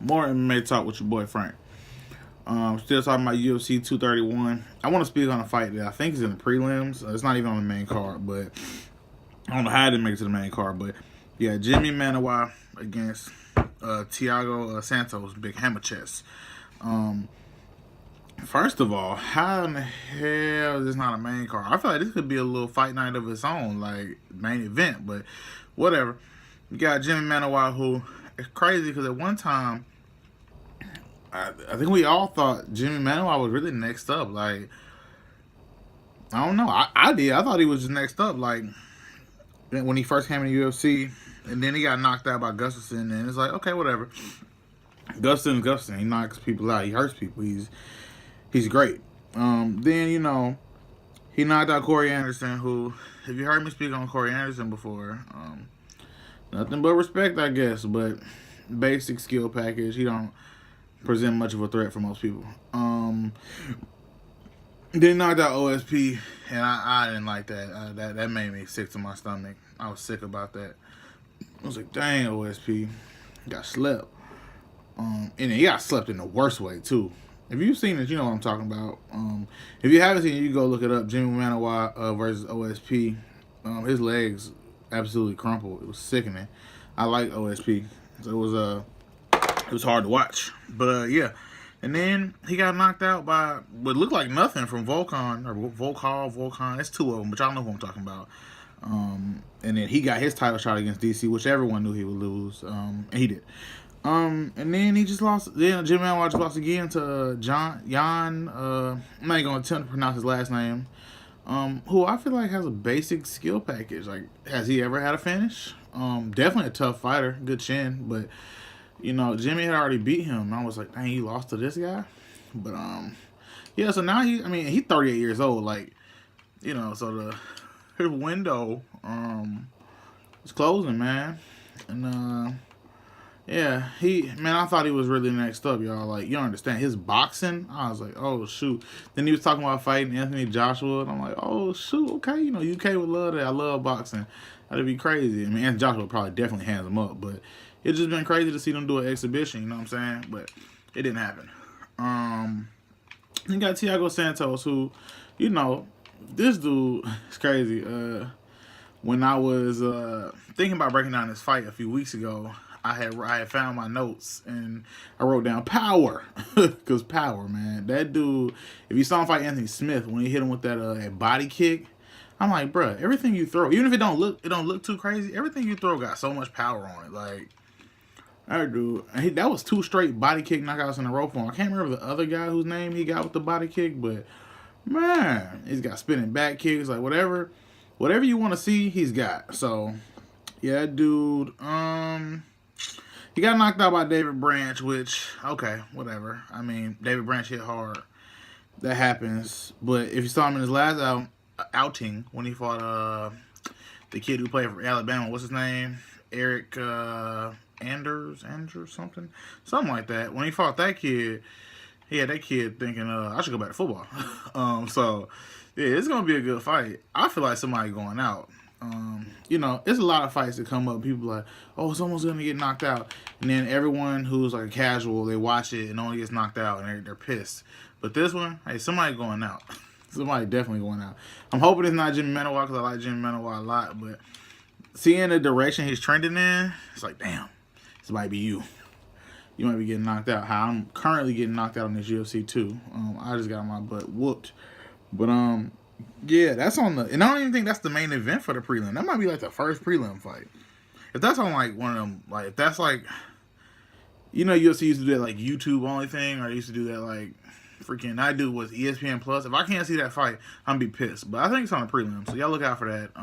More MMA talk with your boy Frank. Still talking about UFC 231. I want to speak on a fight that I think is in the prelims. It's not even on the main card, but I don't know how it didn't make it to the main card. But yeah, Jimi Manuwa against Thiago Santos, big hammer chest. First of all, how in the hell is this not a main card? I feel like this could be a little fight night of its own, like main event, but whatever. You got Jimi Manuwa, who is crazy because at one time, I think we all thought Jimi Manuwa was really next up. Like, I don't know. I did. I thought he was just next up. Like, when he first came in the UFC, and then he got knocked out by Gustafsson, and it's like, okay, whatever. Gustafsson. He knocks people out. He hurts people. He's great. Then, you know, he knocked out Corey Anderson, who, if you heard me speak on Corey Anderson before, nothing but respect, I guess, but basic skill package. He don't present much of a threat for most people. Then he knocked out OSP, and I didn't like that. That made me sick to my stomach. I was sick about that. I was like, dang, OSP got slept. And he got slept in the worst way, too. If you've seen it, you know what I'm talking about. If you haven't seen it, you go look it up. Jimi Manuwa versus OSP. His legs absolutely crumpled. It was sickening. I like OSP. So it was hard to watch. But yeah. And then he got knocked out by what looked like nothing from Volkov. It's two of them, but y'all know who I'm talking about. And then he got his title shot against DC, which everyone knew he would lose. And he did. And then he just lost. Then Jimi Manuwa just lost again to Jan. I'm not even gonna attempt to pronounce his last name. Who I feel like has a basic skill package. Like, has he ever had a finish? Definitely a tough fighter, good chin, but you know, Jimmy had already beat him. I was like, dang, he lost to this guy. But yeah. So now he's 38 years old. Like, you know, so his window is closing, man, and yeah, I thought he was really next up, y'all. Like, you don't understand. His boxing, I was like, oh, shoot. Then he was talking about fighting Anthony Joshua, and I'm like, oh, shoot, okay. You know, UK would love that. I love boxing. That'd be crazy. I mean, Anthony Joshua probably definitely hands him up, but it's just been crazy to see them do an exhibition, you know what I'm saying? But it didn't happen. You got Thiago Santos, who, you know, this dude is crazy. When I was thinking about breaking down this fight a few weeks ago, I had found my notes and I wrote down power, because power, man. That dude, if you saw him fight Anthony Smith when he hit him with that body kick, I'm like, bruh, everything you throw, even if it don't look too crazy, everything you throw got so much power on it. Like, that dude, that was 2 straight body kick knockouts in a row for him. I can't remember the other guy whose name he got with the body kick, but man, he's got spinning back kicks, like whatever you want to see, he's got. So yeah, dude, he got knocked out by David Branch, which, okay, whatever. I mean, David Branch hit hard. That happens. But if you saw him in his last outing, when he fought the kid who played for Alabama, what's his name? Eric Anders, something like that. When he fought that kid, he had that kid thinking, I should go back to football. So, yeah, it's going to be a good fight. I feel like somebody going out. You know, it's a lot of fights that come up. People are like, oh, someone's going to get knocked out. And then everyone who's like a casual, they watch it and only gets knocked out and they're pissed. But this one, hey, somebody going out. Somebody definitely going out. I'm hoping it's not Jimi Manuwa because I like Jimi Manuwa a lot. But seeing the direction he's trending in, it's like, damn, this might be you. You might be getting knocked out. How I'm currently getting knocked out on this UFC too. I just got my butt whooped. But yeah, that's on the, and I don't even think that's the main event for the prelim. That might be like the first prelim fight. If that's on like one of them, like if that's like, you know, UFC used to do that like YouTube only thing, or they used to do that like freaking I do with ESPN Plus. If I can't see that fight, I'm gonna be pissed. But I think it's on the prelim, so y'all look out for that.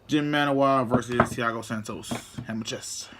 Jimi Manuwa versus Thiago Santos. Hammer chest.